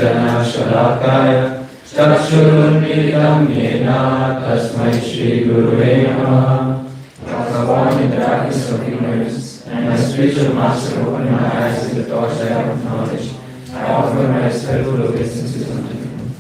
Anjana Shalakaya Chakshurunmilitam Yena Tasmai Shri Gurave Namaha. I was born in the darkness of ignorance, and my spiritual master opened my eyes with the torchlight of knowledge. I offer my respectful obeisances unto him.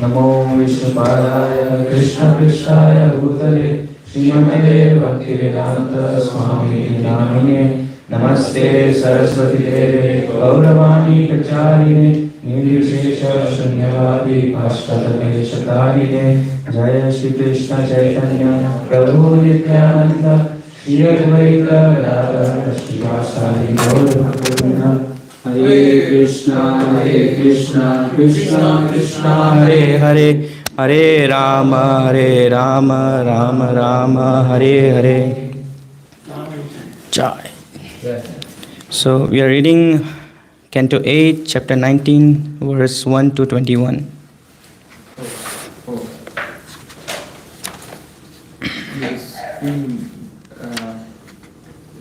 Namo Vishnupadaya Krishna Krishnaya Bhutale Srimate Bhaktivedanta Swami Namine Namaste Saraswati Deve Gauravani Pracharine Nirvishesha Shunyavadi Pashtadave Shatarine Jaya Shri Krishna Chaitanya Prabhu Nityananda Shri Advaita Gadadhara Shivasari Gaura Bhaktivinoda Hare Krishna, Krishna Krishna, Hare Hare, Hare Rama, Rama Rama, Hare Hare. Jai. So we are reading Canto 8, Chapter 19, verse 1 to 21. Yes,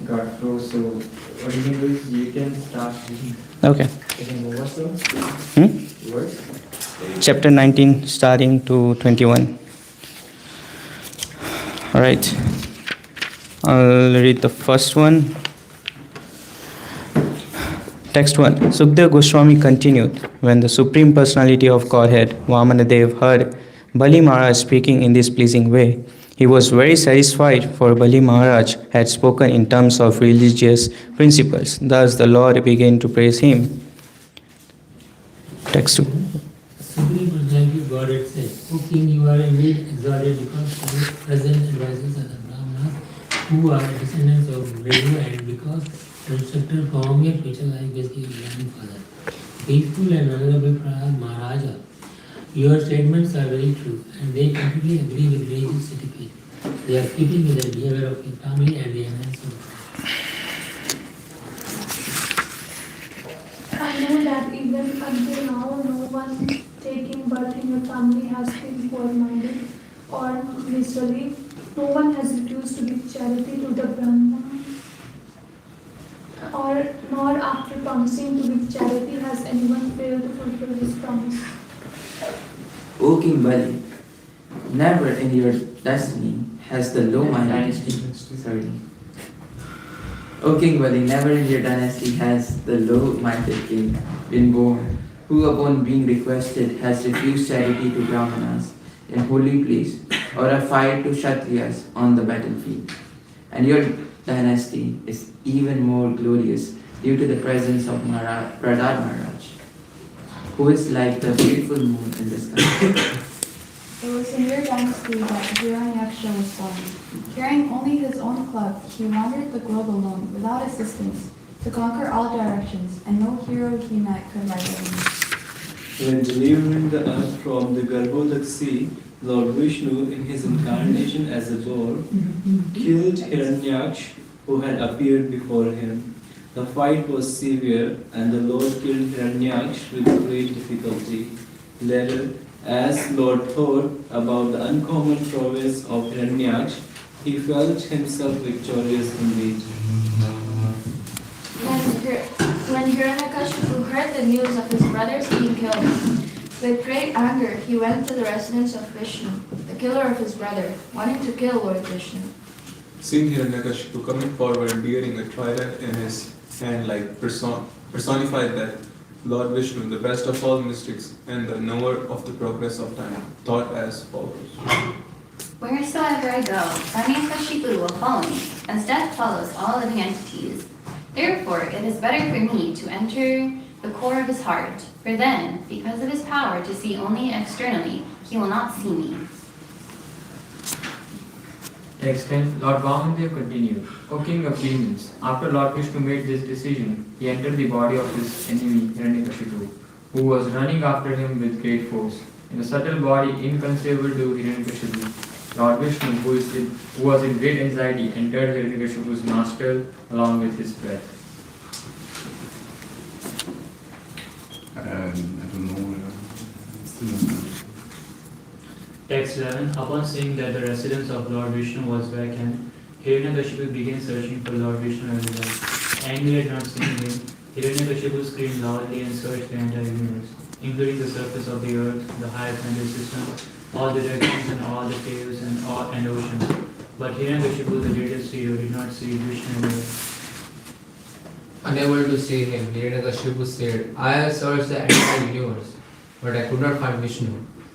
got froze, so what you can do is you can start reading. Okay. Verse? Chapter 19, starting to 21. All right. I'll read the first one. Text 1. Sukdev Goswami continued, when the Supreme Personality of Godhead, Vamanadev, heard Bali Maharaj speaking in this pleasing way, he was very satisfied, for Bali Maharaj had spoken in terms of religious principles. Thus the Lord began to praise him. Text 2. Supreme Personality of Godhead said, O King, you are indeed exalted because the present advisors are the Brahmanas, who are descendants of Renu, and because the instructor from your future life is your grandfather. Faithful and honorable Maharaja, your statements are very true, and they completely agree with religious etiquette. They are keeping with the behavior of your family and the enhance of I know that even until now, no one taking birth in your family has been poor-minded or miserly. No one has refused to give charity to the Brahmana, or nor after promising to give charity has anyone failed to fulfill his promise. O King Bali, never in your destiny has the low-minded O King Bali, never in your dynasty has the low-minded king been born, who upon being requested has refused charity to Brahmanas in holy place, or a fight to Kshatriyas on the battlefield. And your dynasty is even more glorious due to the presence of Pradar Maharaj, who is like the beautiful moon in the sky. It was in your dynasty that Hiranyaksha was born. Carrying only his own club, he wandered the globe alone, without assistance, to conquer all directions, and no hero he met could ride him. When delivering the earth from the Garbhodak sea, Lord Vishnu, in his incarnation as a boar, killed Hiranyaksh, who had appeared before him. The fight was severe, and the Lord killed Hiranyaksh with great difficulty. Later, as Lord thought about the uncommon prowess of Hiranyaksh, he felt himself victorious indeed. When Hiranyakashipu heard the news of his brothers being killed, with great anger he went to the residence of Vishnu, the killer of his brother, wanting to kill Lord Vishnu. Seeing Hiranyakashipu coming forward bearing a trident in his hand like personified that Lord Vishnu, the best of all mystics and the knower of the progress of time, thought as follows. Wheresoever I go, Hiranyakashipu will follow me, as death follows all living entities. Therefore, it is better for me to enter the core of his heart, for then, because of his power to see only externally, he will not see me. Text 10. Lord Vamanadev continued, O King of demons, after Lord Vishnu made this decision, he entered the body of his enemy Hiranyakashipu, who was running after him with great force. In a subtle body inconceivable to Hiranyakashipu, Lord Vishnu, who was in great anxiety, entered Hiranyakashipu's nostril along with his breath. I don't know. Text 11. Upon seeing that the residence of Lord Vishnu was vacant, Hiranyakashipu began searching for Lord Vishnu everywhere. Angry at not seeing him, Hiranyakashipu screamed loudly and searched the entire universe. including the surface of the earth, the higher planetary system, all the directions and all the caves and oceans. But Hiranyakashipu, the greatest hero, did not see Vishnu anywhere. Unable to see him, Hiranyakashipu said, I have searched the entire universe, but I could not find Vishnu,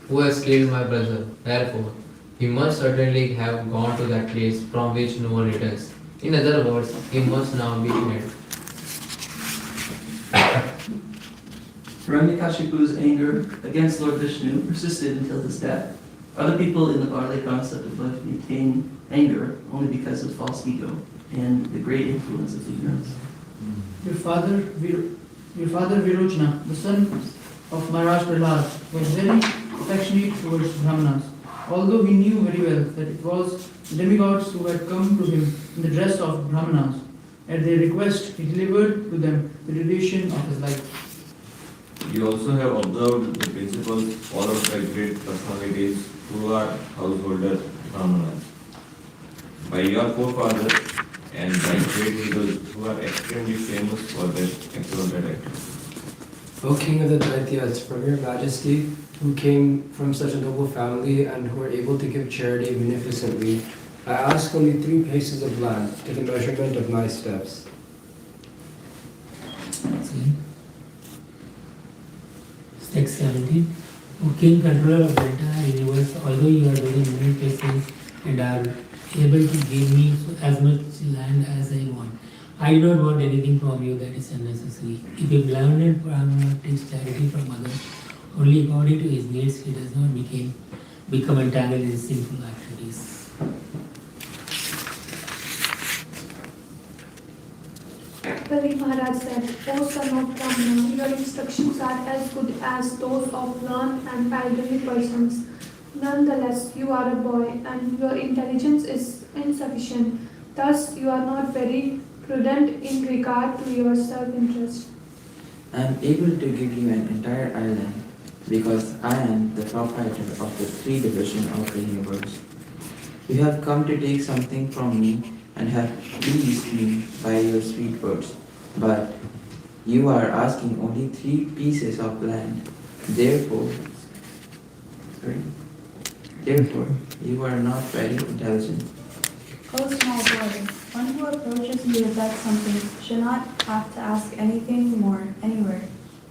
who has killed my brother. Therefore, he must certainly have gone to that place from which no one returns. In other words, he must now be dead. Hiranyakashipu's anger against Lord Vishnu persisted until his death. Other people in the godly concept of life maintain anger only because of false ego and the great influence of ignorance. Your father Virochana, the son of Maharaj Prahlad, was very affectionate towards Brahmanas. Although he knew very well that it was the demigods who had come to him in the dress of Brahmanas, at their request he delivered to them the duration of his life. You also have observed the principles followed by great personalities who are householder Brahmanas. By your forefathers and by great heroes who are extremely famous for their exalted actions. O King of the Daityas, from your majesty, who came from such a noble family and who are able to give charity beneficently, I ask only 3 paces of land to the measurement of my steps. Text 17. O King, controller of the entire universe, although you are very many places and are able to give me as much land as I want, I do not want anything from you that is unnecessary. If a blind Brahmana takes charity from others only according to his needs, he does not become entangled in sinful activities. Bali Maharaj said, O son of Brahmana, your instructions are as good as those of learned and elderly persons. Nonetheless, you are a boy and your intelligence is insufficient. Thus, you are not very prudent in regard to your self-interest. I am able to give you an entire island because I am the proprietor of the 3 divisions of the universe. You have come to take something from me and have pleased me by your sweet words, but you are asking only 3 pieces of land. Therefore, you are not very intelligent. O small boy, one who approaches me to beg something should not have to ask anything more anywhere.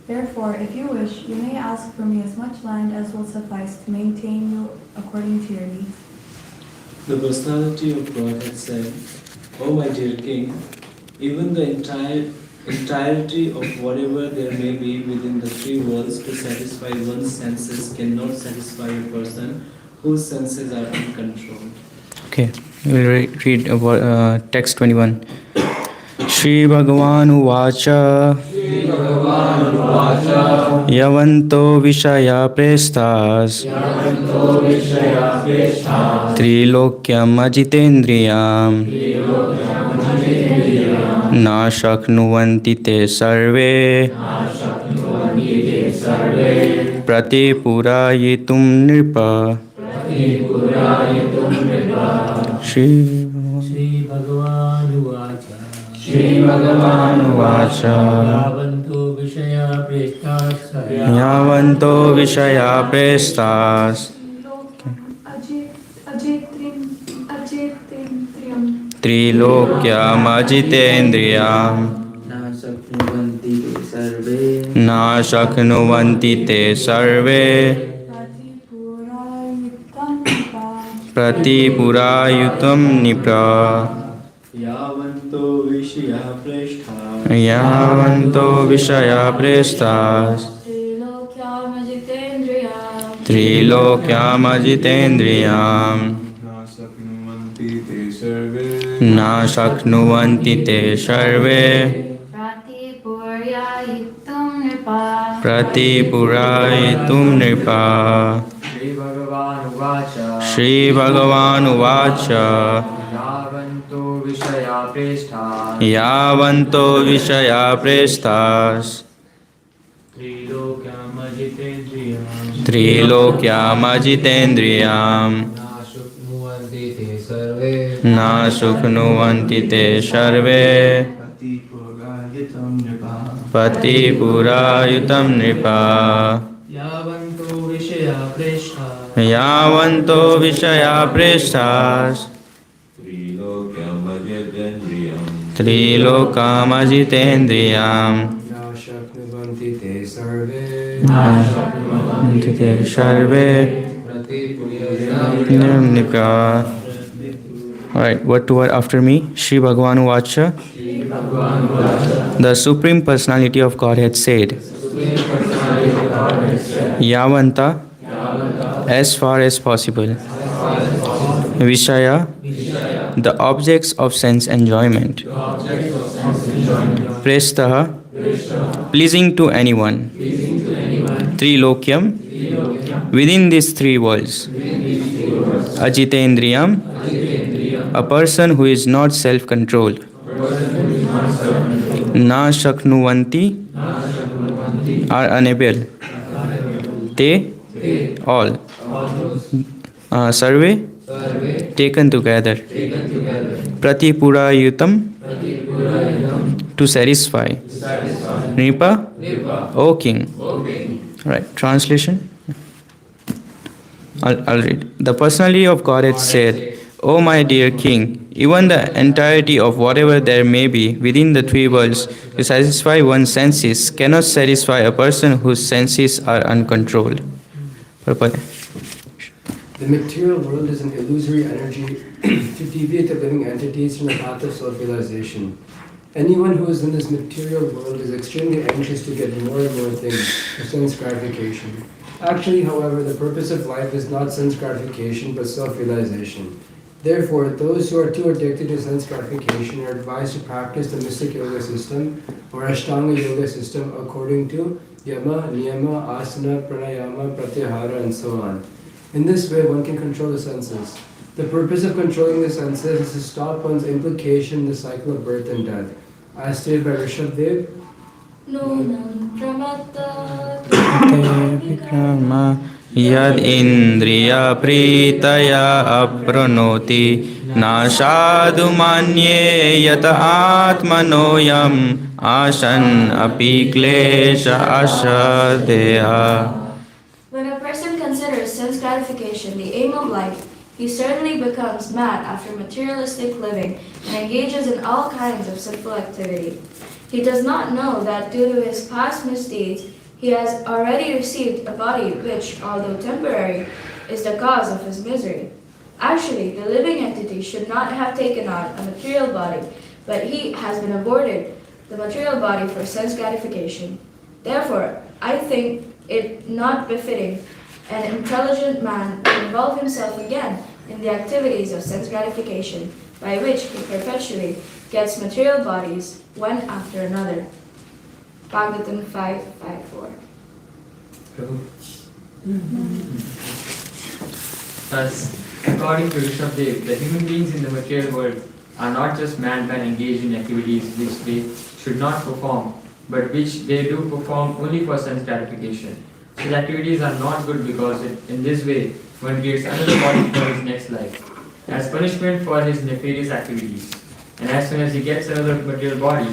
Therefore, if you wish, you may ask for me as much land as will suffice to maintain you according to your needs. The personality of God had said, O my dear king, even the entirety of whatever there may be within the 3 worlds to satisfy one's senses cannot satisfy a person whose senses are uncontrolled. Okay, we'll read about text 21. Shri Bhagavan Uvacha Yavanto Vishaya Prestas Trilokyam Ajitendriyam Na Shaknuvanti Te Sarve Pratipurayitum Nripa Shri Bhagavan Uvacha Yavanto Vishaya Prestas Trilokyam Ajitendriyam Na Shaknuvanti Te Sarve Pratipurayutam Nipra Yavanto Vishaya Preshthas Yavanto Vishaya Prestas Trilokyam Ajitendriyam Na Shaknuvanti Te Sarve Pratipurayitum Nripa Shri Bhagavan Uvacha Yavanto Vishaya Prestas Trilokyam Ajitendriyam Na Shuknuvanti Te Sarve Pratipurayitam Nripa पतिपुरायुतं नृपा यावन्तो विषया प्रेष्ठा यावन्तो विषया प्रेष्ठाः त्रिलोकामजितेन्द्रियम् शक्नुवन्ति ते सर्वे ते सर्वे निर्निका. Alright, what to after me? Shri Bhagavan Vacha. The Supreme Personality of Godhead said, Yavanta, as far as possible. Vishaya, the objects of sense enjoyment. Prestaha, pleasing to anyone. Trilokyam, within these three worlds. Ajitendriyam, a person who is not self-controlled. Na shaknuvanti, are unable. Te, all. Sarve, taken together. Pratipurayutam, to satisfy. Nipa, O king. Right, translation. I'll read. The personality of Godhead said, O my dear king, even the entirety of whatever there may be within the three worlds to satisfy one's senses cannot satisfy a person whose senses are uncontrolled. Purport. The material world is an illusory energy to deviate the living entities from the path of self-realization. Anyone who is in this material world is extremely anxious to get more and more things for sense gratification. Actually, however, the purpose of life is not sense gratification but self-realization. Therefore, those who are too addicted to sense gratification are advised to practice the mystic yoga system or Ashtanga yoga system according to Yama, Niyama, Asana, Pranayama, Pratyahara, and so on. In this way, one can control the senses. The purpose of controlling the senses is to stop one's implication in the cycle of birth and death. As stated by Rishabdev, Yad indriya pritaya apranoti nashadu manye yata atmanoyam ashan api klesha ashadeha. When a person considers sense gratification the aim of life, he certainly becomes mad after materialistic living and engages in all kinds of sinful activity. He does not know that due to his past misdeeds, he has already received a body which, although temporary, is the cause of his misery. Actually, the living entity should not have taken on a material body, but he has been awarded the material body for sense gratification. Therefore, I think it not befitting an intelligent man to involve himself again in the activities of sense gratification, by which he perpetually gets material bodies one after another. Bhagavatam 5:5-4. Thus, according to Rishabdev, the human beings in the material world are not just mankind engaged in activities which they should not perform, but which they do perform only for sense gratification. Such activities are not good because in this way one creates another body for his next life, as punishment for his nefarious activities. And as soon as he gets another material body,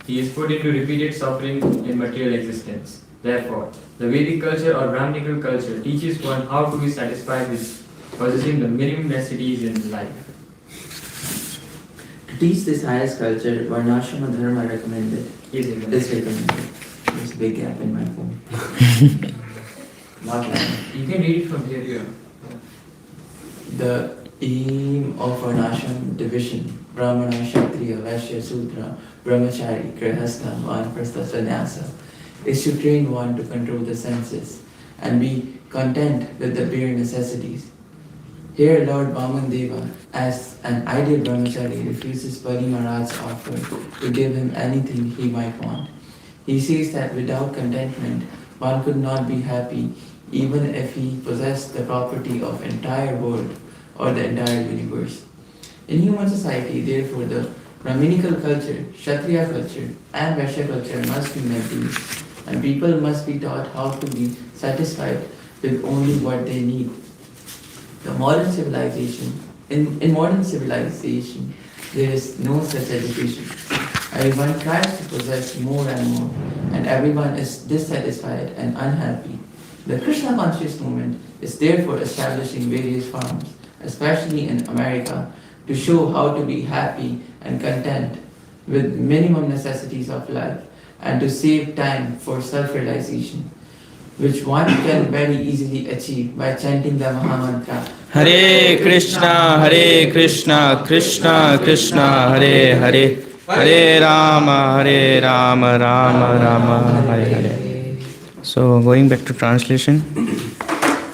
he is put into repeated suffering in material existence. Therefore, the Vedic culture or Brahminical culture teaches one how to be satisfied with possessing the minimum necessities in life. To teach this highest culture, Varnashrama Dharma recommended is recommended. There's a big gap in my phone. Not like you can read it from here. Yeah. The aim of Varnashram division, Brahmana, Kshatriya, Vaishya, Sudra, Brahmachari, Grihastha, Vanaprastha, Sannyasa, is to train one to control the senses and be content with the bare necessities. Here Lord Vamandeva, as an ideal brahmachari, refuses Bali Maharaj's offer to give him anything he might want. He says that without contentment, one could not be happy even if he possessed the property of entire world or the entire universe. In human society, therefore, the Brahminical culture, Kshatriya culture, and Vaishya culture must be maintained, and people must be taught how to be satisfied with only what they need. The modern civilization, in modern civilization, there is no such education. Everyone tries to possess more and more, and everyone is dissatisfied and unhappy. The Krishna conscious movement is therefore establishing various forms, especially in America, to show how to be happy and content with minimum necessities of life and to save time for self-realization, which one can very easily achieve by chanting the Mahamantra. Hare Krishna, Krishna Krishna, Hare Hare, Hare Rama, Rama Rama, Hare Hare. So going back to translation,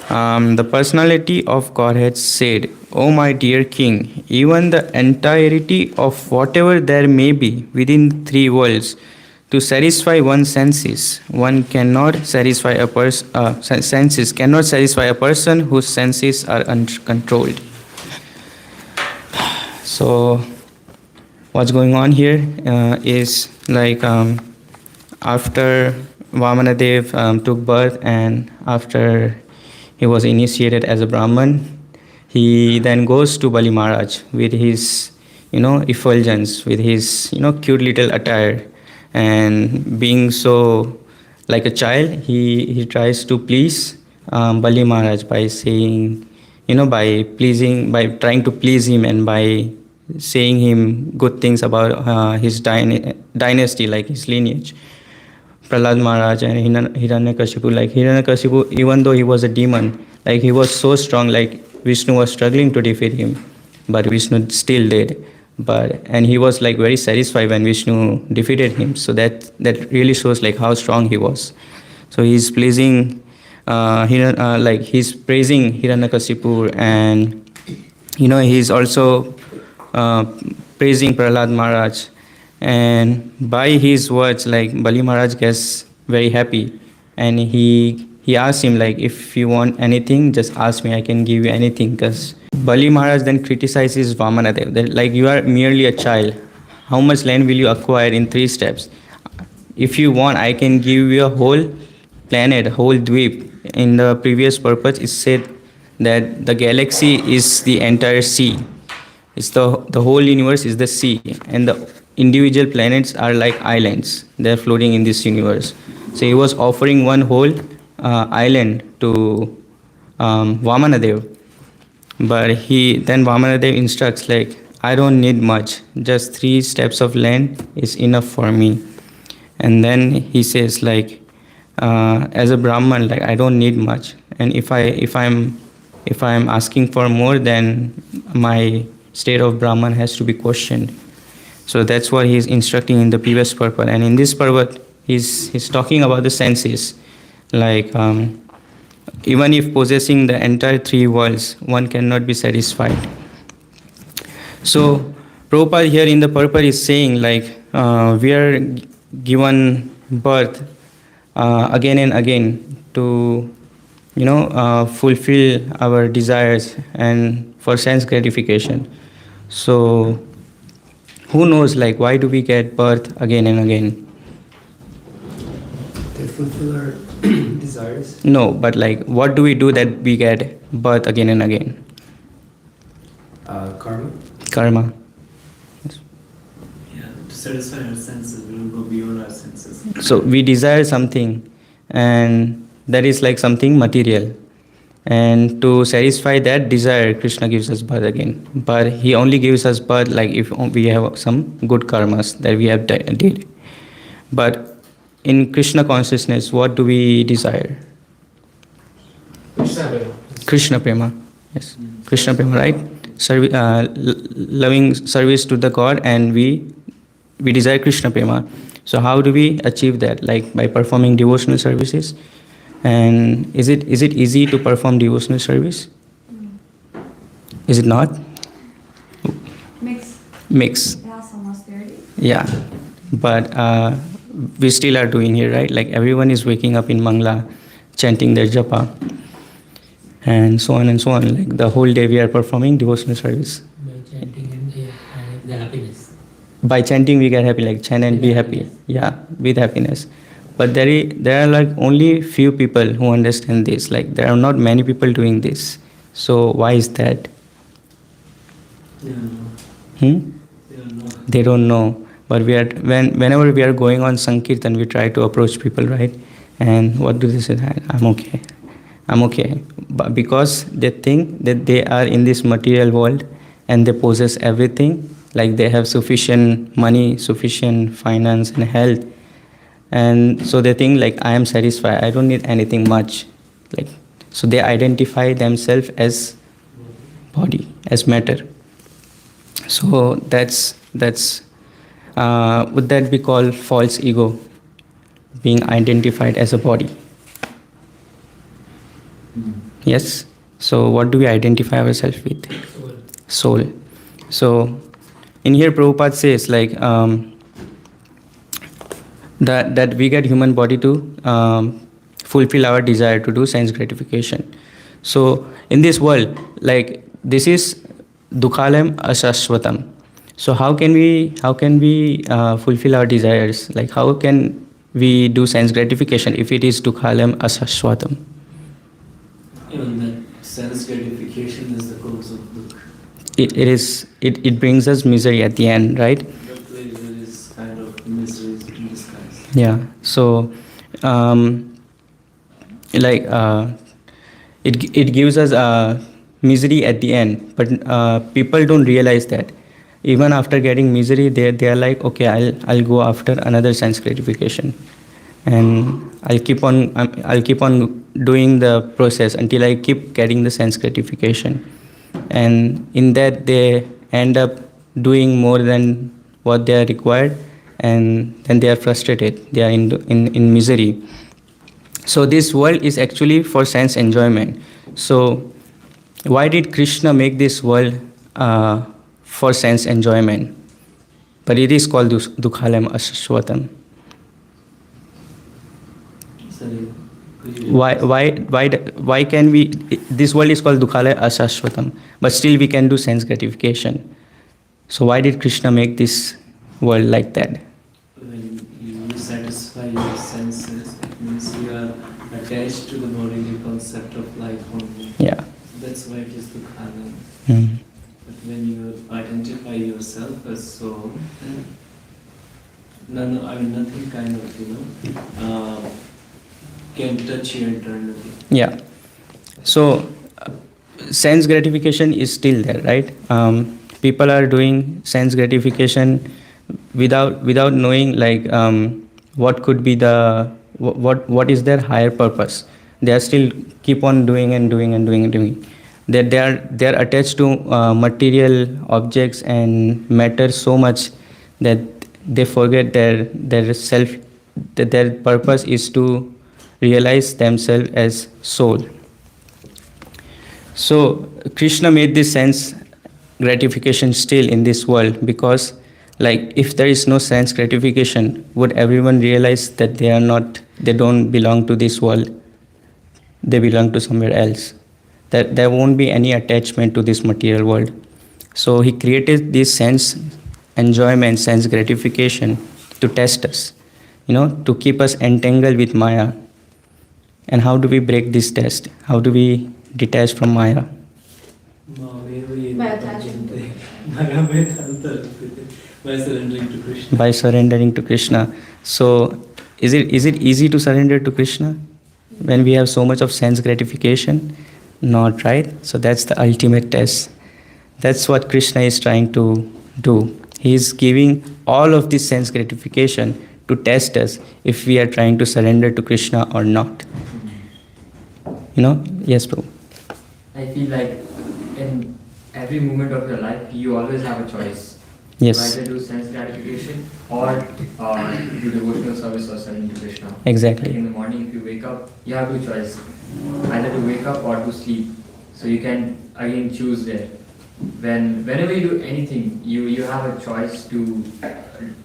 the personality of Godhead said, "O my dear king, even the entirety of whatever there may be within three worlds, to satisfy one's senses, one cannot satisfy a senses cannot satisfy a person whose senses are uncontrolled." So, what's going on here is like after Vamanadev took birth and after he was initiated as a Brahman, he then goes to Bali Maharaj with his, effulgence, with his, cute little attire. And being so like a child, he tries to please Bali Maharaj by saying, by trying to please him and by saying him good things about his dynasty, like his lineage. Prahlad Maharaj and Hiranyakashipu, like Hiranyakashipu, even though he was a demon, like he was so strong, like Vishnu was struggling to defeat him, but Vishnu still did. And he was like very satisfied when Vishnu defeated him. So that really shows like how strong he was. So he's pleasing, he's praising Hiranyakashipu, and he's also praising Prahlad Maharaj. And by his words, like Bali Maharaj gets very happy, and he asks him like, if you want anything, just ask me, I can give you anything. Because Bali Maharaj then criticizes Vamanadev that like, you are merely a child. How much land will you acquire in 3 steps? If you want, I can give you a whole planet, whole dweep. In the previous purpose, it said that the galaxy is the entire sea. It's the whole universe is the sea, and the individual planets are like islands. They're floating in this universe. So he was offering one whole island to Vamanadev. But then Vamanadev instructs like, I don't need much. Just 3 steps of land is enough for me. And then he says like, as a Brahman, like I don't need much. And if I'm asking for more, then my state of Brahman has to be questioned. So that's what he's instructing in the previous purport. And in this purport, he's talking about the senses. Like, even if possessing the entire 3 worlds, one cannot be satisfied. So, Prabhupada here in the purport is saying like, we are given birth again and again to, fulfill our desires and for sense gratification. So, who knows, like, why do we get birth again and again? To fulfill our desires? No, but like, what do we do that we get birth again and again? Karma? Karma. Yeah, to satisfy our senses, we will go beyond our senses. So, we desire something, and that is like something material. And to satisfy that desire, Krishna gives us birth again. But he only gives us birth like if we have some good karmas that we have did. But in Krishna consciousness, what do we desire? Krishna Prema. Yes. Krishna Prema, right? Loving service to the God, and we desire Krishna Prema. So how do we achieve that? Like by performing devotional services. And is it easy to perform devotional service? Is it not? Mix. It has some austerity. Yeah, but we still are doing here, right? Like everyone is waking up in Mangla, chanting their japa, and so on and so on. Like the whole day we are performing devotional service. By chanting and the happiness. By chanting we get happy, like chant and be happy. Yeah, with happiness. But there are like only few people who understand this. Like there are not many people doing this. So why is that? They don't know. They don't know. But whenever we are going on Sankirtan, we try to approach people, right? And what do they say? I'm okay. I'm okay. But because they think that they are in this material world and they possess everything, like they have sufficient money, sufficient finance and health. And so they think like I am satisfied. I don't need anything much. Like so they identify themselves as body, as matter. So that's would that be called false ego, being identified as a body? Yes. So what do we identify ourselves with? Soul. So in here Prabhupada says like that we get human body to fulfill our desire to do sense gratification. So in this world, like this is dukhalam asashvatam. So how can we fulfill our desires? Like how can we do sense gratification if it is dukhalam asashvatam? Even that sense gratification is the cause of dukkha. It brings us misery at the end, right? The pleasure is kind of misery in disguise. Yeah. So it gives us misery at the end, but people don't realize that. Even after getting misery, they are like, okay, I'll go after another sense gratification, and I'll keep on doing the process until I keep getting the sense gratification, and in that they end up doing more than what they are required, and then they are frustrated. They are in misery. So this world is actually for sense enjoyment. So why did Krishna make this world for sense enjoyment? But it is called dukhalam ashwatam. Sorry, could you Why can we? This world is called dukhalam ashwatam, but still we can do sense gratification. So why did Krishna make this world like that? When you satisfy your senses, it means you are attached to the bodily concept of life only. Yeah. That's why it is dukhanam. Mm. But when you identify yourself as soul, then nothing kind of, can touch you internally. Yeah. So sense gratification is still there, right? People are doing sense gratification without knowing like what could be what is their higher purpose. They are still keep on doing and doing and doing and doing. They are attached to material objects and matter so much that they forget their self, that their purpose is to realize themselves as soul. So Krishna made this sense gratification still in this world, because like if there is no sense gratification, would everyone realize that they don't belong to this world, they belong to somewhere else, that there won't be any attachment to this material world. So he created this sense enjoyment, sense gratification to test us, to keep us entangled with Maya. And how do we break this test? How do we detach from Maya? By attaching to By surrendering to Krishna. By surrendering to Krishna. So is it easy to surrender to Krishna when we have so much of sense gratification? Not, right? So that's the ultimate test. That's what Krishna is trying to do. He is giving all of this sense gratification to test us if we are trying to surrender to Krishna or not. Yes, Prabhu. I feel like in every moment of your life, you always have a choice. Yes. Either do sense gratification or do devotional service or surrender to Krishna. Exactly. Like in the morning, if you wake up, you have two choices. Either to wake up or to sleep. So you can again choose there. Whenever you do anything, you have a choice to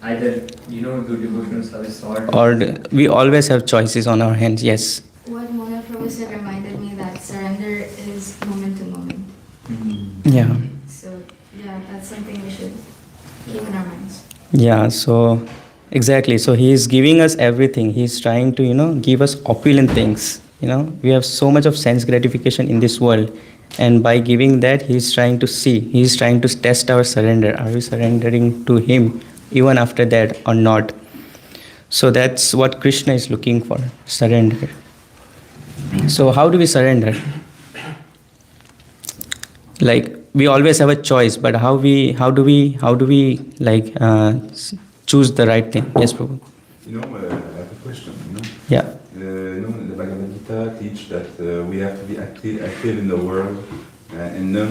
either do devotional service Or we always have choices on our hands. Yes. What Mona Prabhu said reminded me that surrender is moment to moment. Yeah. So yeah, that's something we should keep in our minds. Yeah. So exactly. So he is giving us everything. He is trying to give us opulent things. We have so much of sense gratification in this world, and by giving that, he is trying to see. He is trying to test our surrender. Are we surrendering to him even after that or not. So that's what Krishna is looking for, surrender. So how do we surrender? Like we always have a choice, but how do we like choose the right thing? Yes, Prabhu. I have a question. Yeah. The Bhagavad Gita teach that we have to be active in the world and not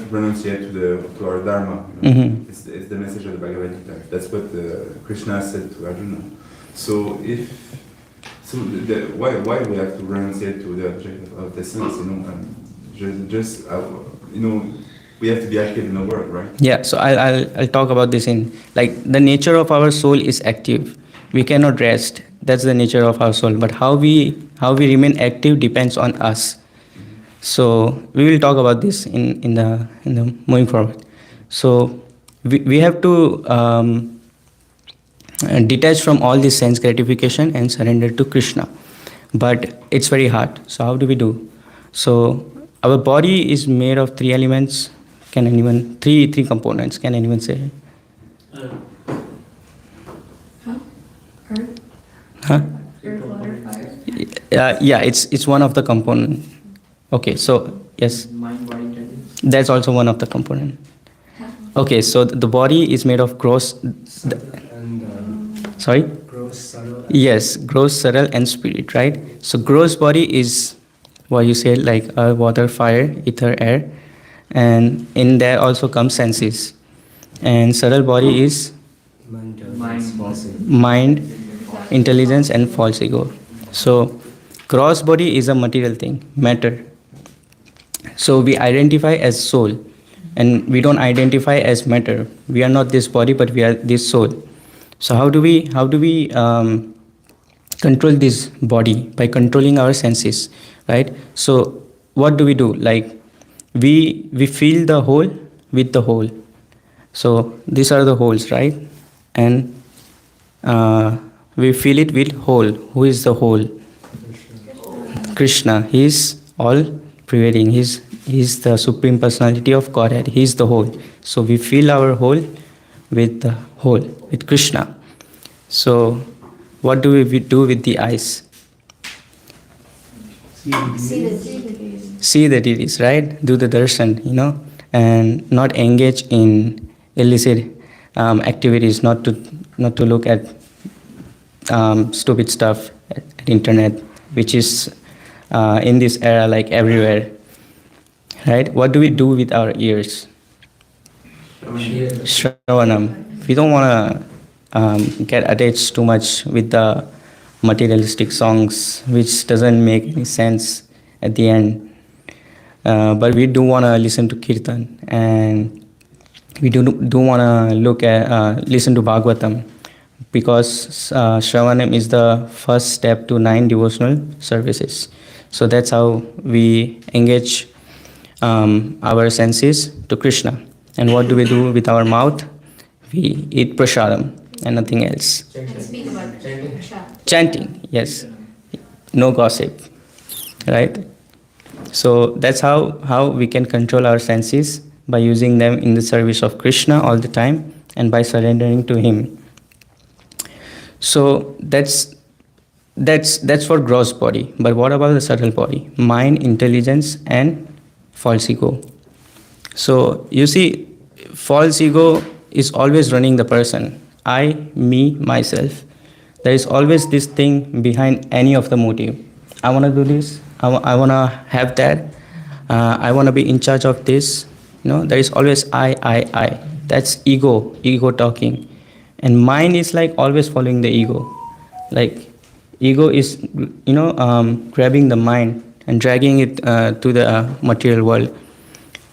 renunciate to our dharma. Mm-hmm. It's the message of the Bhagavad Gita. That's what Krishna said to Arjuna. So why we have to renunciate to the object of the sense? We have to be active in the world, right? Yeah. So I'll talk about this in like the nature of our soul is active. We cannot rest. That's the nature of our soul. But how we remain active depends on us. So we will talk about this in the moving forward. So we have to detach from all this sense gratification and surrender to Krishna. But it's very hard. So how do we do? So our body is made of three elements. Can anyone three components? Can anyone say? Earth, Huh? water, fire. Yeah, it's one of the component. Okay, so yes. Mind, body, intelligence. That's also one of the component. Okay, so the body is made of gross. Sorry. Gross, subtle. Yes, gross, subtle, and spirit. Right. So gross body is what you said, like water, fire, ether, air, and in there also comes senses. And subtle body is mind, intelligence, and false ego. So gross body is a material thing, matter. So we identify as soul, and we don't identify as matter. We are not this body, but we are this soul. So how do we control this body? By controlling our senses, right? So what do? Like we feel the whole with the whole. So these are the wholes, right? And we feel it with whole. Who is the whole? Krishna. He is all prevailing. He's the Supreme Personality of Godhead. He is the whole. So we feel our whole with the whole, with Krishna. So what do we do with the eyes? See the deities, right? Do the darshan, and not engage in illicit activities, not to look at stupid stuff at internet, which is in this era like everywhere, right? What do we do with our ears? Shravanam. We don't want to get attached too much with the materialistic songs, which doesn't make any sense at the end. But we do want to listen to Kirtan, and we do want to listen to Bhagavatam, because Shravanam is the first step to 9 devotional services. So that's how we engage our senses to Krishna. And what do we do with our mouth? We eat prasadam and nothing else. Chanting, yes. No gossip, right? So that's how we can control our senses, by using them in the service of Krishna all the time and by surrendering to Him. So that's for gross body. But what about the subtle body? Mind, intelligence, and false ego. So you see, false ego is always running the person. I, me, myself. There is always this thing behind any of the motive. I want to do this. I want to have that. I want to be in charge of this. There is always I. That's ego talking. And mind is like always following the ego. Like ego is, grabbing the mind and dragging it to the material world.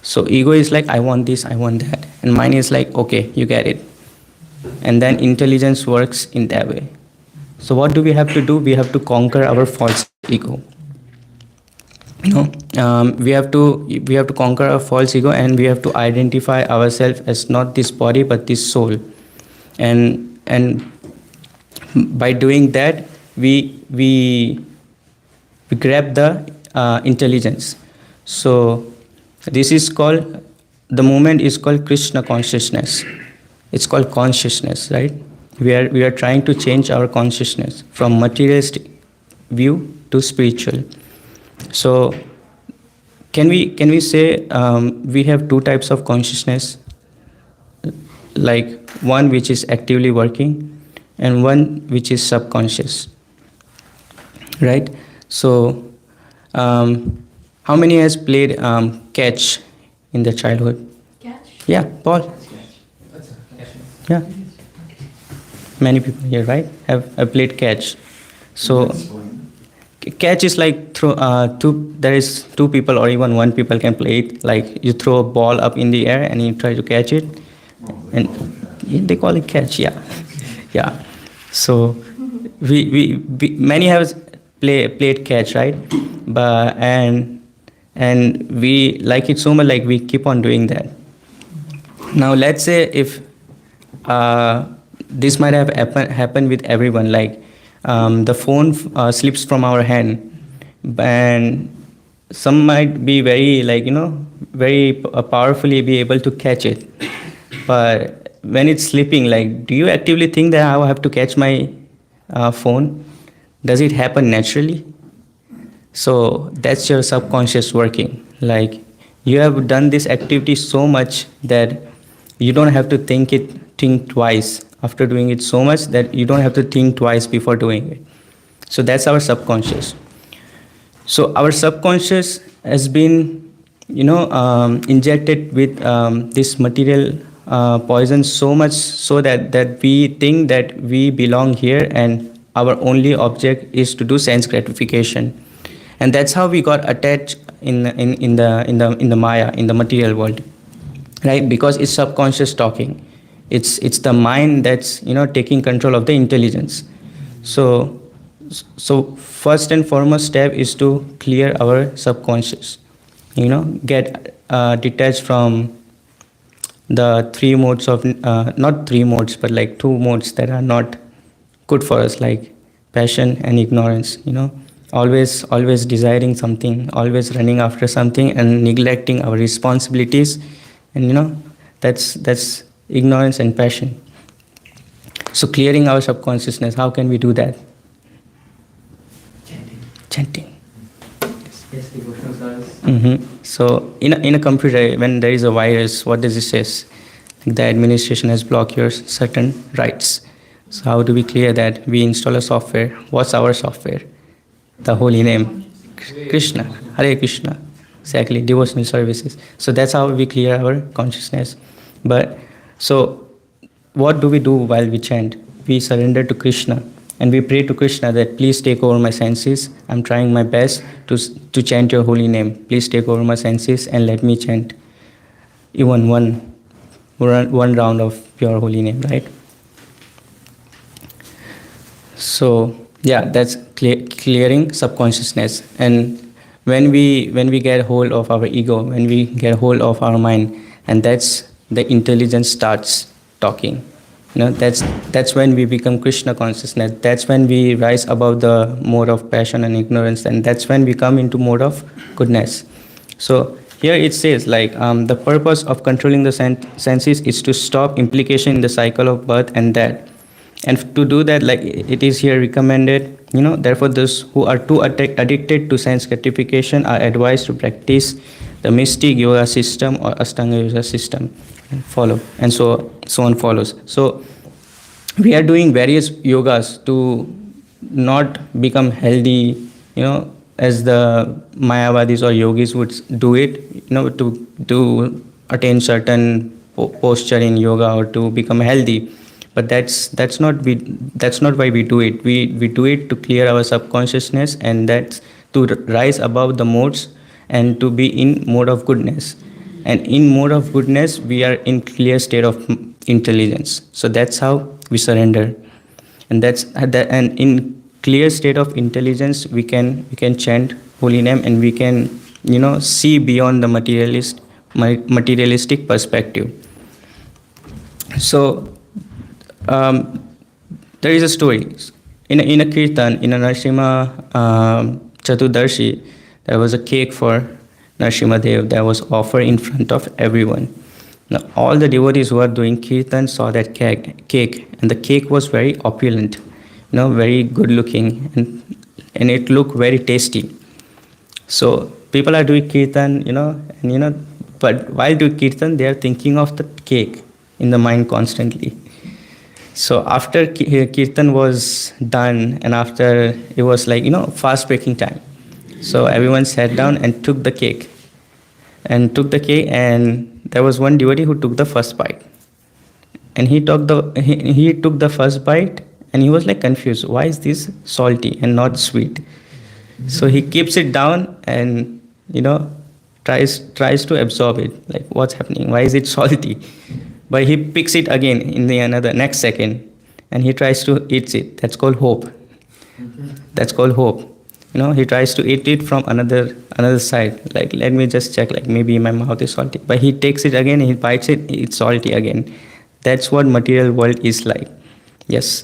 So ego is like, I want this, I want that. And mind is like, okay, you get it. And then intelligence works in that way. So what do we have to do? We have to conquer our false ego. We have to conquer our false ego, and we have to identify ourselves as not this body but this soul. And by doing that, we grab the intelligence. So this is called, the movement is called Krishna consciousness. It's called consciousness, right? We are trying to change our consciousness from materialistic view to spiritual. So can we say we have two types of consciousness, like one which is actively working and one which is subconscious, right? So how many has played catch in their childhood? Catch? Yeah, Paul. Yeah, many people here, right, have played catch. So catch is like throw two. There is two people or even one people can play it. Like you throw a ball up in the air and you try to catch it, and they call it catch. Yeah, yeah. So we many have played catch, right? But and we like it so much, like we keep on doing that. Now let's say if this might have happened with everyone, like the phone slips from our hand, and some might be very, like, very powerfully be able to catch it. But when it's slipping, like, do you actively think that I have to catch my phone? Does it happen naturally? So that's your subconscious working. Like, you have done this activity so much that you don't have to think twice after doing it so much that you don't have to think twice before doing it. So that's our subconscious. So our subconscious has been, injected with this material poison so much so that we think that we belong here and our only object is to do sense gratification. And that's how we got attached in the Maya, in the material world, right? Because it's subconscious talking. It's the mind that's taking control of the intelligence. So first and foremost step is to clear our subconscious. Get detached from the three modes of not three modes, but like two modes that are not good for us, like passion and ignorance. Always desiring something, always running after something, and neglecting our responsibilities, and that's ignorance and passion. So clearing our subconsciousness, how can we do that? Chanting. Yes, devotional service. So in a computer, when there is a virus, what does it say? Like, the administration has blocked your certain rights. So how do we clear that? We install a software. What's our software? The holy name, Krishna, Hare Krishna. Exactly, devotional services. So that's how we clear our consciousness. But so what do we do while we chant? We surrender to Krishna and we pray to Krishna that please take over my senses. I'm trying my best to chant your holy name. Please take over my senses and let me chant even one round of your holy name, right? So yeah, that's clearing subconsciousness. And when we get hold of our ego, when we get hold of our mind, and that's the intelligence starts talking. That's when we become Krishna consciousness. That's when we rise above the mode of passion and ignorance, and that's when we come into mode of goodness. So here it says, like, the purpose of controlling the senses is to stop implication in the cycle of birth and death. And to do that, like it is here recommended, therefore those who are too addicted to sense gratification are advised to practice the mystic yoga system or Ashtanga yoga system and follow. And so on follows. So we are doing various yogas to not become healthy, as the Mayavadis or yogis would do it, to attain certain posture in yoga or to become healthy. But that's not why we do it. We do it to clear our subconsciousness, and that's to rise above the modes and to be in mode of goodness. And in mode of goodness, we are in clear state of intelligence. So that's how we surrender. And and in clear state of intelligence, we can chant holy name, and we can see beyond the materialistic perspective. So there is a story in a kirtan, in a Narsimha Chaturdashi. There was a cake for Narsimha Dev that was offered in front of everyone. Now, all the devotees who are doing kirtan saw that cake, and the cake was very opulent, very good looking, and it looked very tasty. So people are doing kirtan, but while doing kirtan, they are thinking of the cake in the mind constantly. So after kirtan was done, and after it was like fast breaking time, so everyone sat down and took the cake, and there was one devotee who took the first bite, and he took the first bite, and he was like confused, why is this salty and not sweet? So he keeps it down and tries to absorb it, like what's happening, why is it salty? But he picks it again in the another next second, and he tries to eat it. That's called hope. That's called hope. He tries to eat it from another side, like let me just check, like maybe my mouth is salty, but he takes it again, he bites it, it's salty again. That's what material world is like. Yes.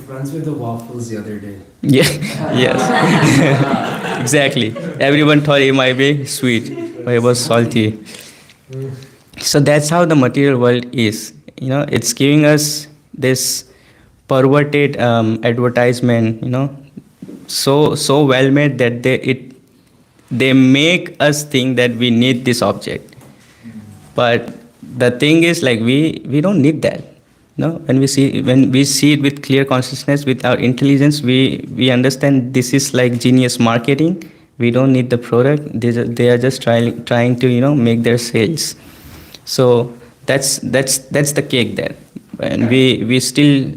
Friends with the waffles the other day. Yeah. Yes. Exactly. Everyone thought it might be sweet, but it was salty. So that's how the material world is. It's giving us this perverted advertisement. So well made that they make us think that we need this object. But the thing is, like, we don't need that. When we see it with clear consciousness, with our intelligence, we understand this is like genius marketing. We don't need the product. They are just trying to make their sales. So that's the cake there, and we still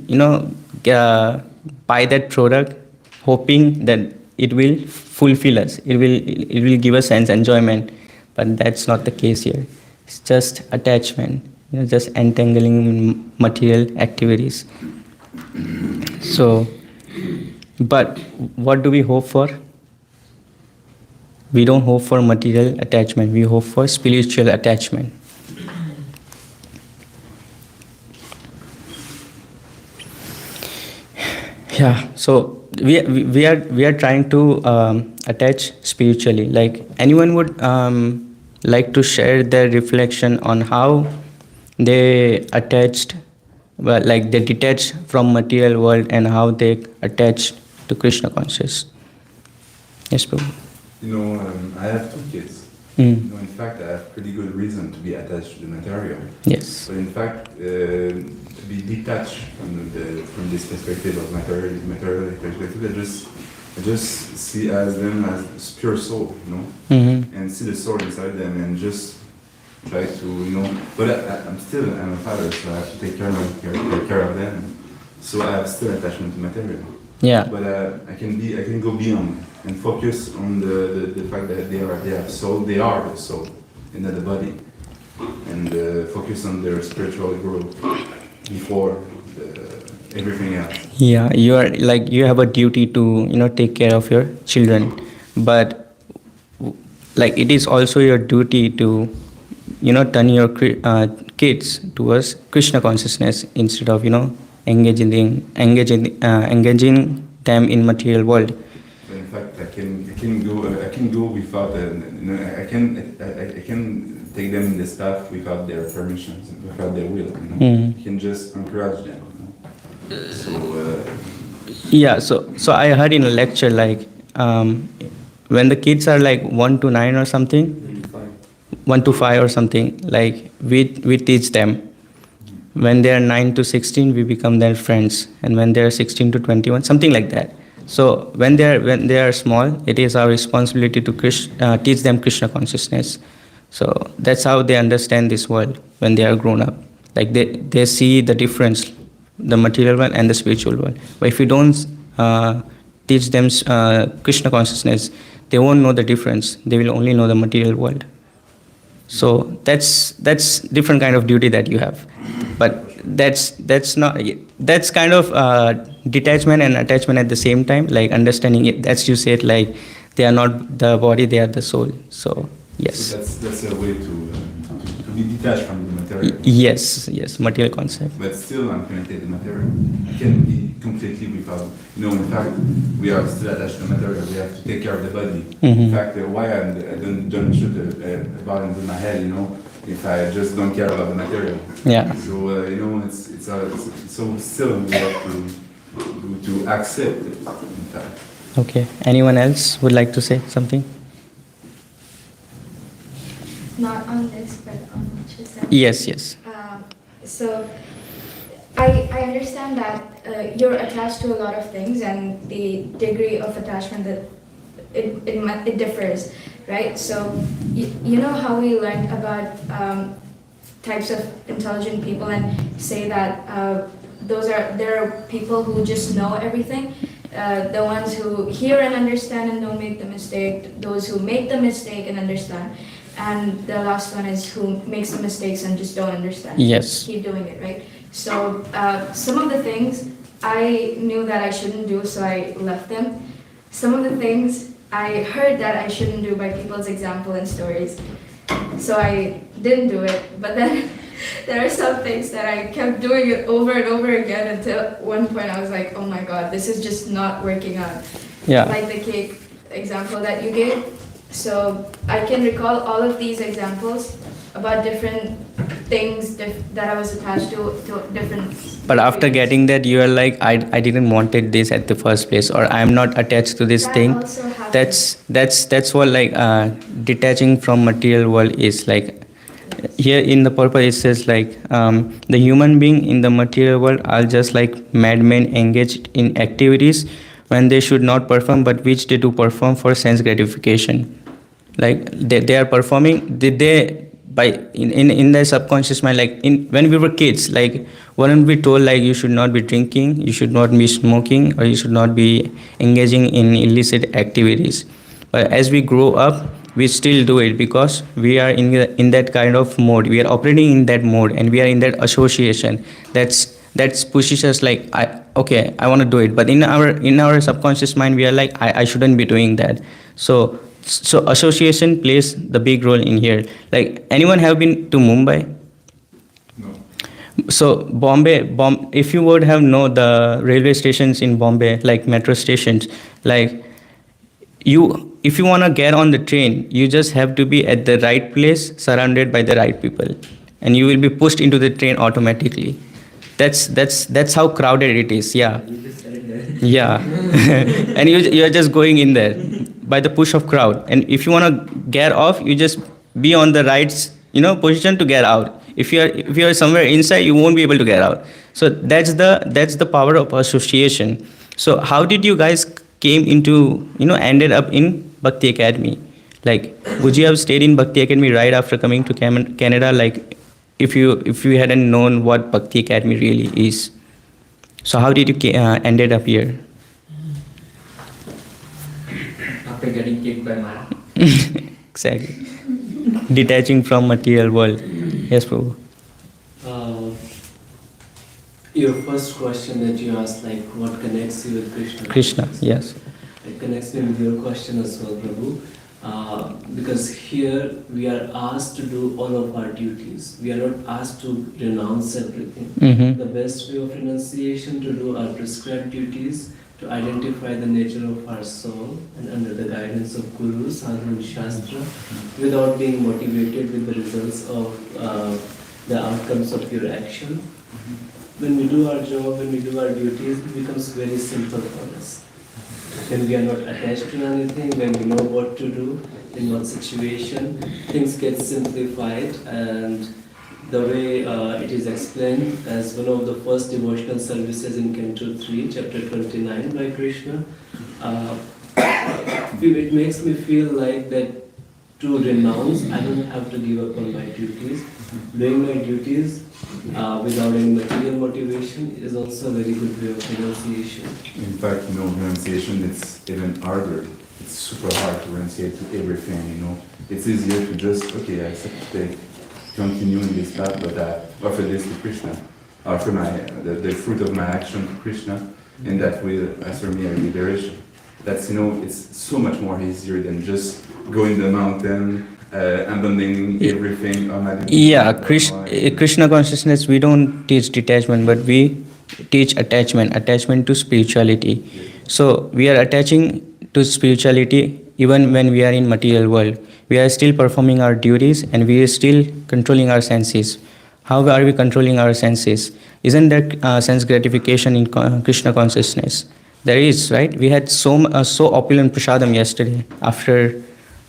buy that product, hoping that it will fulfill us. It will give us sense enjoyment, but that's not the case here. It's just attachment, just entangling in material activities. So, but what do we hope for? We don't hope for material attachment. We hope for spiritual attachment. Yeah, so we are trying to attach spiritually. Like, anyone would like to share their reflection on how they attached, like they detached from material world and how they attached to Krishna conscious. Yes, Prabhu. I have 2 kids. Mm. In fact, I have pretty good reason to be attached to the material. Yes. But in fact, to be detached from this perspective of material perspective, I just see them as pure soul, Mm-hmm. and see the soul inside them, and just try to, But I'm a father, so I have to take care of them. So I have still attachment to material. Yeah. But I can go beyond and focus on the fact that they have soul. They are the soul, and not the body, and focus on their spiritual growth before everything else. Yeah, you have a duty to take care of your children, but like it is also your duty to turn your kids towards Krishna consciousness instead of engaging them in material world. But in fact, I can go without I can take them in this path without their permissions, without their will. I can just encourage them. Yeah, so I heard in a lecture, like when the kids are like 1 to 9 or something, 1 to 5 or something, like we teach them. When they are 9 to 16, we become their friends, and when they are 16 to 21, something like that. So when they are small, it is our responsibility to teach them Krishna consciousness. So that's how they understand this world when they are grown up. Like they see the difference, the material world and the spiritual world. But if you don't teach them Krishna consciousness, they won't know the difference. They will only know the material world. So that's different kind of duty that you have. But that's kind of detachment and attachment at the same time, like understanding it. As you said, like they are not the body, they are the soul. So yes. So that's a way to be detached from the material. Yes, material concept. But still, I'm connected to material. I can be completely without. In fact, we are still attached to material. We have to take care of the body. In fact, why I don't shoot a ball with my head, if I just don't care about the material. Yeah. So it's so still we have to accept it. In fact. Okay. Anyone else would like to say something? Not on this, but on Chisholm. Yes, yes. So I understand that you're attached to a lot of things, and the degree of attachment that it differs, right? So you know how we learned about types of intelligent people and say that there are people who just know everything. The ones who hear and understand and don't make the mistake, those who make the mistake and understand, and the last one is who makes the mistakes and just don't understand. Yes. Keep doing it, right? So some of the things I knew that I shouldn't do, so I left them. Some of the things I heard that I shouldn't do by people's example and stories, so I didn't do it. But then there are some things that I kept doing it over and over again until one point I was like, oh my god, this is just not working out. Yeah. Like the cake example that you gave. So I can recall all of these examples about different things that I was attached to different. But after getting that, you are like, I didn't wanted this at the first place, or I'm not attached to this That thing. also happened. That's what like detaching from material world is like. Here in the purpose it says like the human being in the material world are just like madmen engaged in activities when they should not perform, but which they do perform for sense gratification. Like they are performing, they by in their subconscious mind, like when we were kids, like weren't we told like you should not be drinking, you should not be smoking, or you should not be engaging in illicit activities. But as we grow up, we still do it because we are in that kind of mode, we are operating in that mode, and we are in that association that's pushes us like I want to do it, but in our subconscious mind we are like I shouldn't be doing that. So association plays the big role in here. Like, anyone have been to Mumbai? No. So if you would have know the railway stations in Bombay, like metro stations, like if you want to get on the train, you just have to be at the right place, surrounded by the right people, and you will be pushed into the train automatically. That's how crowded it is. Yeah. Yeah. And you're just going in there by the push of crowd, and if you want to get off, you just be on the right position to get out. If you're somewhere inside, you won't be able to get out. So that's the power of association. So how did you guys came into ended up in Bhakti Academy? Like, would you have stayed in Bhakti Academy right after coming to Canada, like if you hadn't known what Bhakti Academy really is? So how did you ended up here? After getting kicked by Mara. Exactly. Detaching from material world. Yes, Prabhu. Your first question that you asked, like what connects you with Krishna? Krishna, yes. It connects me with your question as well, Prabhu. Because here we are asked to do all of our duties. We are not asked to renounce everything. Mm-hmm. The best way of renunciation to do our prescribed duties, to identify the nature of our soul, and under the guidance of Guru, Sadhu and Shastra, without being motivated with the results of the outcomes of your action. When we do our job, when we do our duties, it becomes very simple for us. When we are not attached to anything, when we know what to do, in what situation, things get simplified. And the way it is explained as one of the first devotional services in Canto 3, chapter 29 by Krishna, it makes me feel like that to renounce, I don't have to give up on my duties. Doing my duties without any material motivation is also a very good way of renunciation. In fact, renunciation it's even harder. It's super hard to renunciate to everything. It's easier to just I accept to continue in this path, but I offer this to Krishna. I offer the fruit of my action to Krishna, and that will answer me a liberation. That's it's so much more easier than just going the mountain. Abandoning everything. Yeah, Krishna consciousness, we don't teach detachment, but we teach attachment to spirituality. So we are attaching to spirituality even when we are in material world. We are still performing our duties and we are still controlling our senses. How are we controlling our senses? Isn't there sense gratification in Krishna consciousness? There is, right? We had so opulent prasadam yesterday after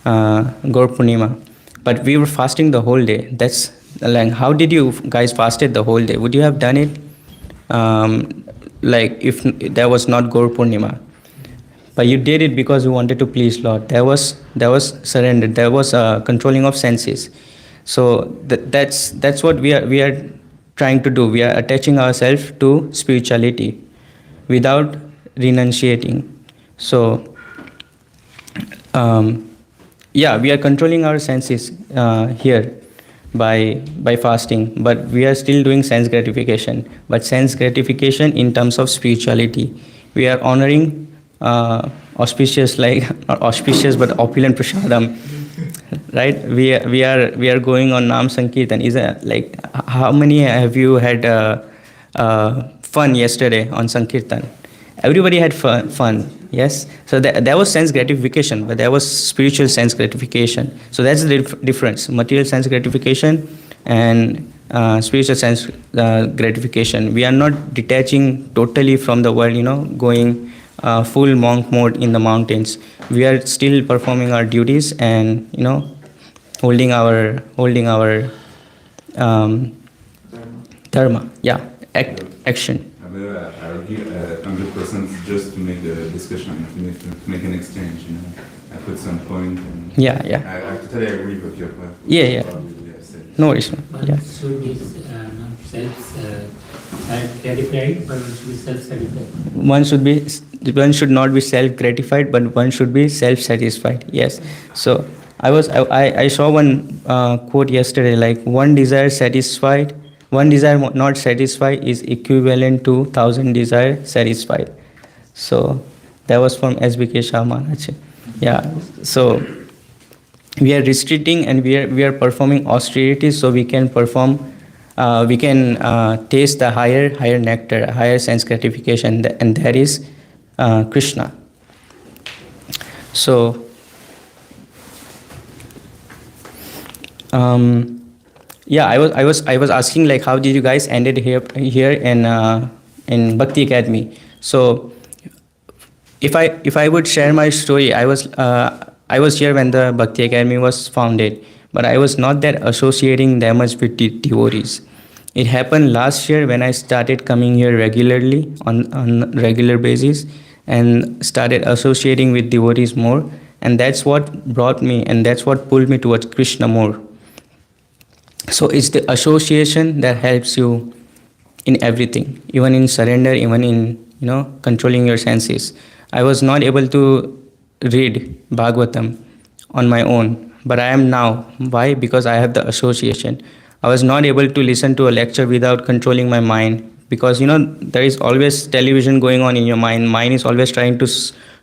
Gaur Purnima, but we were fasting the whole day. That's like, how did you guys fasted the whole day? Would you have done it like if there was not Gaur Purnima? But you did it because you wanted to please Lord. There was surrender. There was controlling of senses. So that's what we are trying to do. We are attaching ourselves to spirituality without renunciating. So yeah, we are controlling our senses here by fasting, but we are still doing sense gratification. But sense gratification in terms of spirituality, we are honoring auspicious, like not auspicious but opulent prasadam, right? We are going on Nam Sankirtan. Is it like, how many have you had fun yesterday on Sankirtan? Everybody had fun, yes. So there was sense gratification, but there was spiritual sense gratification. So that's the difference: material sense gratification and spiritual sense gratification. We are not detaching totally from the world, going full monk mode in the mountains. We are still performing our duties and holding our dharma. Yeah, action. I'll give 100% just to make the discussion, to make an exchange. I put some point. And Yeah. I totally agree with your point. Yeah. No worries. One Yeah. should be not self-gratified, but one should be self-satisfied. One should not be self-gratified, but one should be self-satisfied. Yes. So I saw one quote yesterday, like one desire not satisfied is equivalent to 1,000 desire satisfied. So that was from SBK Shah Maharaj. Yeah. So we are restricting and we are performing austerity so we can perform. We can taste the higher nectar, higher sense gratification, and that is Krishna. So yeah, I was asking, like, how did you guys ended here in Bhakti Academy? So if I would share my story, I was here when the Bhakti Academy was founded, but I was not that associating that much with devotees. It happened last year when I started coming here regularly on regular basis and started associating with devotees more, and that's what brought me and that's what pulled me towards Krishna more. So it's the association that helps you in everything, even in surrender, even in controlling your senses. I was not able to read Bhagavatam on my own, but I am now. Why? Because I have the association. I was not able to listen to a lecture without controlling my mind, because there is always television going on in your mind. Mind is always trying to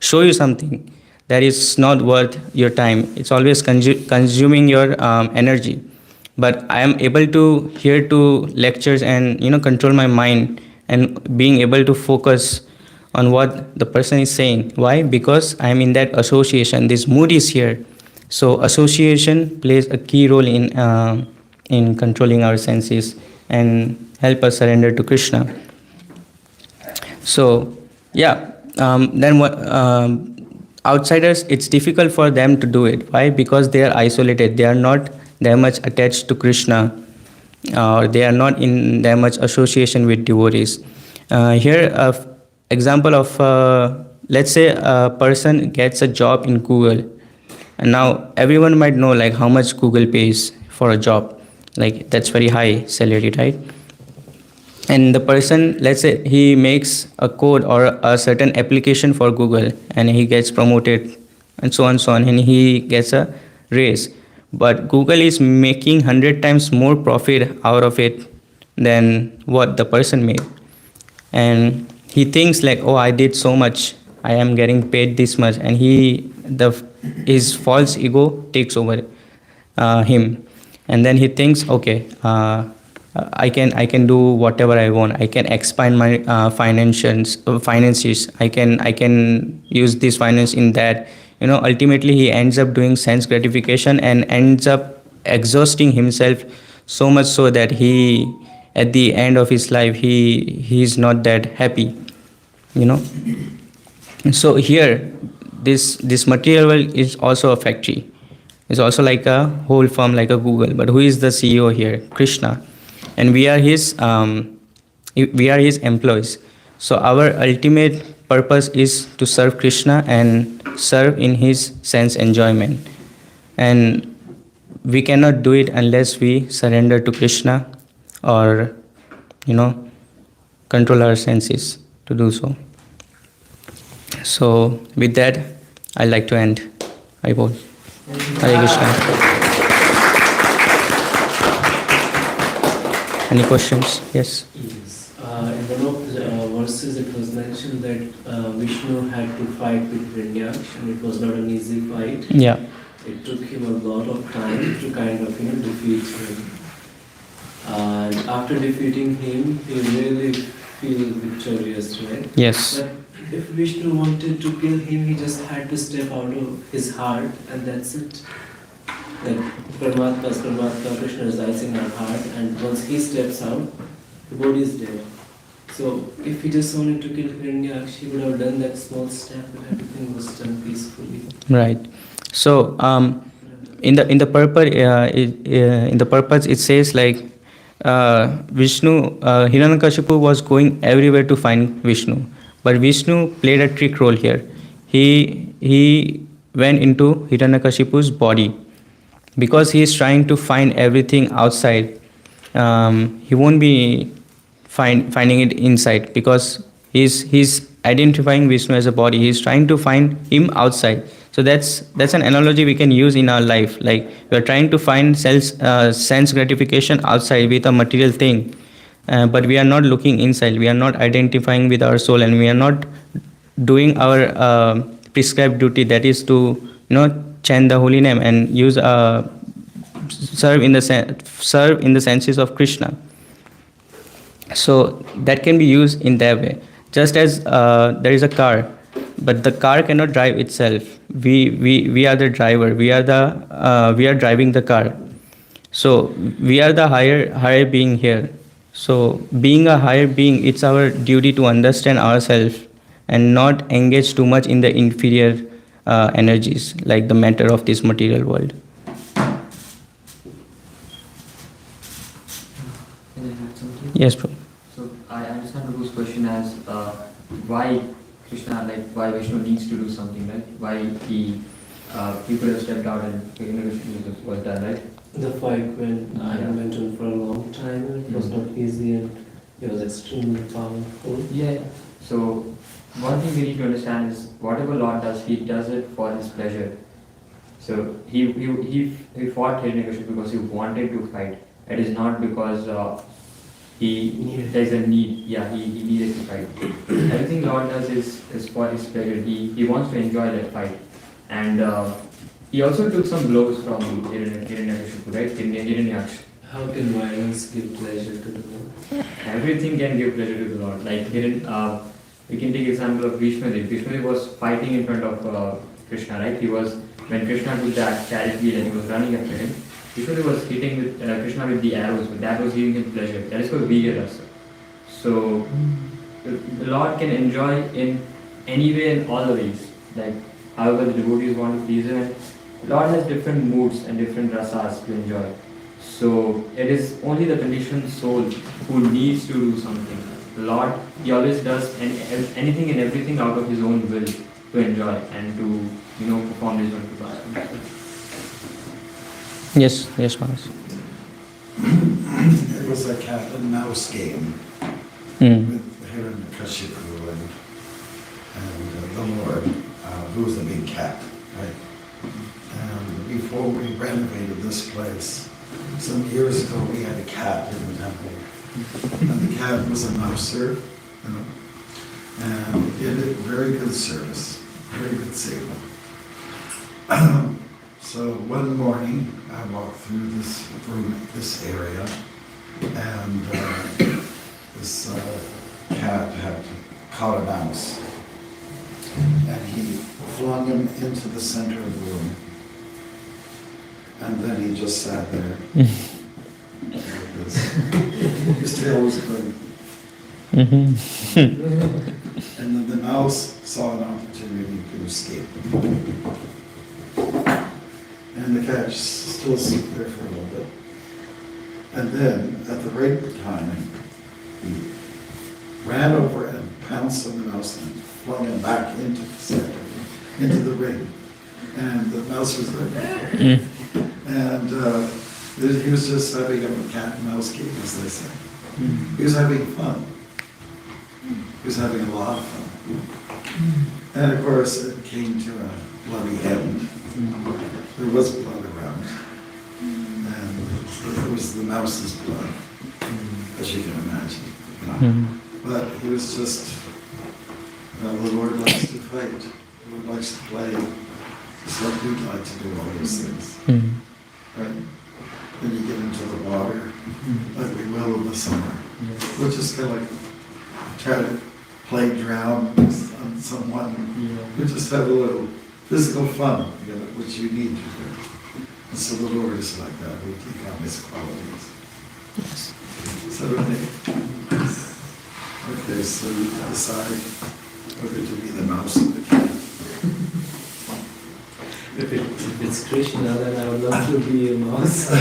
show you something that is not worth your time. It's always consuming your energy. But I am able to hear to lectures and control my mind and being able to focus on what the person is saying. Why? Because I am in that association. This mood is here. So association plays a key role in controlling our senses and help us surrender to Krishna. So yeah, then outsiders, it's difficult for them to do it. Why? Because they are isolated. They are not that much attached to Krishna, or they are not in that much association with devotees. Here, example of let's say a person gets a job in Google, and now everyone might know like how much Google pays for a job. Like that's very high salary, right? And the person, let's say he makes a code or a certain application for Google and he gets promoted and so on, and he gets a raise. But Google is making 100 times more profit out of it than what the person made. And he thinks like, oh, I did so much, I am getting paid this much, and his false ego takes over him. And then he thinks, okay, I can do whatever I want. I can expand my finances. I can use this finance in that, ultimately he ends up doing sense gratification and ends up exhausting himself so much so that he, at the end of his life, he's not that happy. So here, this material world is also a factory. It's also like a whole firm, like a Google. But who is the CEO here? Krishna, and we are his employees. So our ultimate purpose is to serve Krishna and serve in his sense enjoyment. And we cannot do it unless we surrender to Krishna or control our senses to do so. So with that, I'd like to end. I will. Hare Krishna. Any questions? Yes. Yes. In one of the verses, it was mentioned that Vishnu had to fight with Hiranyaksha, and it was not an easy fight. Yeah. It took him a lot of time to kind of defeat him. And after defeating him, he really feels victorious, right? Yes. But if Vishnu wanted to kill him, he just had to step out of his heart, and that's it. Like Paramatma, Krishna resides in our heart, and once he steps out, the body is dead. So if he just wanted to kill Hiranyaksha, he would have done that small step, and everything was done peacefully. Right. So in the purpose it says like Vishnu, Hiranyakashipu was going everywhere to find Vishnu, but Vishnu played a trick role here. He went into Hiranyakashipu's body because he is trying to find everything outside. He won't be finding it inside because he's identifying Vishnu as a body. He's trying to find him outside. So that's an analogy we can use in our life. Like we are trying to find sense gratification outside with a material thing, but we are not looking inside. We are not identifying with our soul, and we are not doing our prescribed duty. That is to chant the holy name and use serve in the senses of Krishna. So that can be used in that way. Just as there is a car, but the car cannot drive itself. We are the driver. We are driving the car. So we are the higher being here. So being a higher being, it's our duty to understand ourselves and not engage too much in the inferior energies, like the matter of this material world. Yes, bro. So I understand Guru's question as why Krishna, why Vishnu needs to do something, right? Why he could have stepped out and Vishnu was done, right? The fight went on for a long time, and it was not easy, and it was extremely powerful. Yeah. So one thing we need to understand is whatever Lord does, he does it for his pleasure. So he fought Hiranyakashipu because he wanted to fight. It is not because there's a need. Yeah, he needed to fight. Everything Lord does is for his pleasure. He wants to enjoy that fight. And he also took some blows from Hiranyakashipu, right? Hiranyaksha. How can violence give pleasure to the Lord? Everything can give pleasure to the Lord. Like we can take example of Vishnudev. Vishnudev was fighting in front of Krishna, right? When Krishna took that chariot wheel and he was running after him, Vishnudev was hitting with Krishna with the arrows, but that was giving him pleasure. That is called Virya Rasa. So the Lord can enjoy in any way and all the ways. Like however the devotees want to please him. And Lord has different moods and different rasas to enjoy. So it is only the conditioned soul who needs to do something. The Lord, he always does anything and everything out of his own will to enjoy and to perform his own purpose. Yes, Manas. It was a cat and mouse game with Hiranyakashipu and the Lord, who was the big cat, right? And before we renovated this place, some years ago, we had a cat in the temple, and the cat was a mouser, and he did very good service, very good seva. So one morning, I walked through this area, and this cat had caught a mouse. and he flung him into the center of the room. And then he just sat there. Like this. His tail was going. And then the mouse saw an opportunity to escape. And the cat still sat there for a little bit. And then, at the right time, he ran over and pounced on the mouse and flung him back into the center, into the ring. And the mouse was there. And he was just having a cat and mouse game, as they say. He was having fun. He was having a lot of fun. And of course, it came to a bloody end. There was blood around. And it was the mouse's blood, as you can imagine. But he was just, the Lord likes to fight. The Lord likes to play. Just like we'd like to do all those things. Right? Then you get into the water, like we will in the summer. We'll just kind of like try to play drown on someone. We just have a little physical fun together, which you need to do. And so the Lord is like that. We take on His qualities. Yes. So okay, so you decide whether to be the mouse or the cat. If it's Krishna, then I would love to be a mouse. We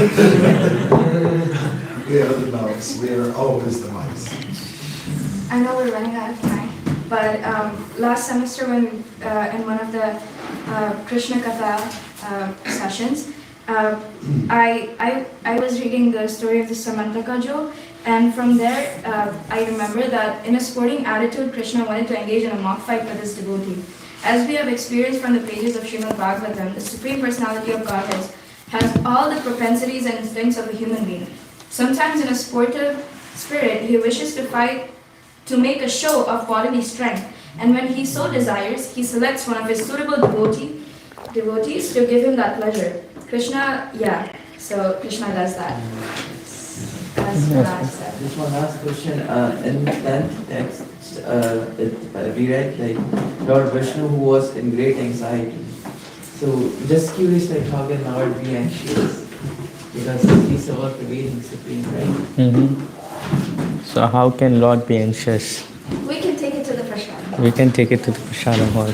are the mouse. We are always the mice. I know we're running out of time, but last semester when in one of the Krishna Katha sessions, I was reading the story of the Samantaka Jo, and from there I remember that in a sporting attitude, Krishna wanted to engage in a mock fight with his devotee. As we have experienced from the pages of Srimad Bhagavatam, the Supreme Personality of Godhead has all the propensities and instincts of a human being. Sometimes in a sportive spirit, he wishes to fight to make a show of bodily strength, and when he so desires, he selects one of his suitable devotees to give him that pleasure. Krishna, so Krishna does that. That's what I said. Just one last question. In the 10th text, we read like Lord Vishnu who was in great anxiety. So just curious, like how can Lord be anxious? Because he's about to be in supreme, right? So how can Lord be anxious? We can take it to the Prashad. We can take it to the Prashadam hall.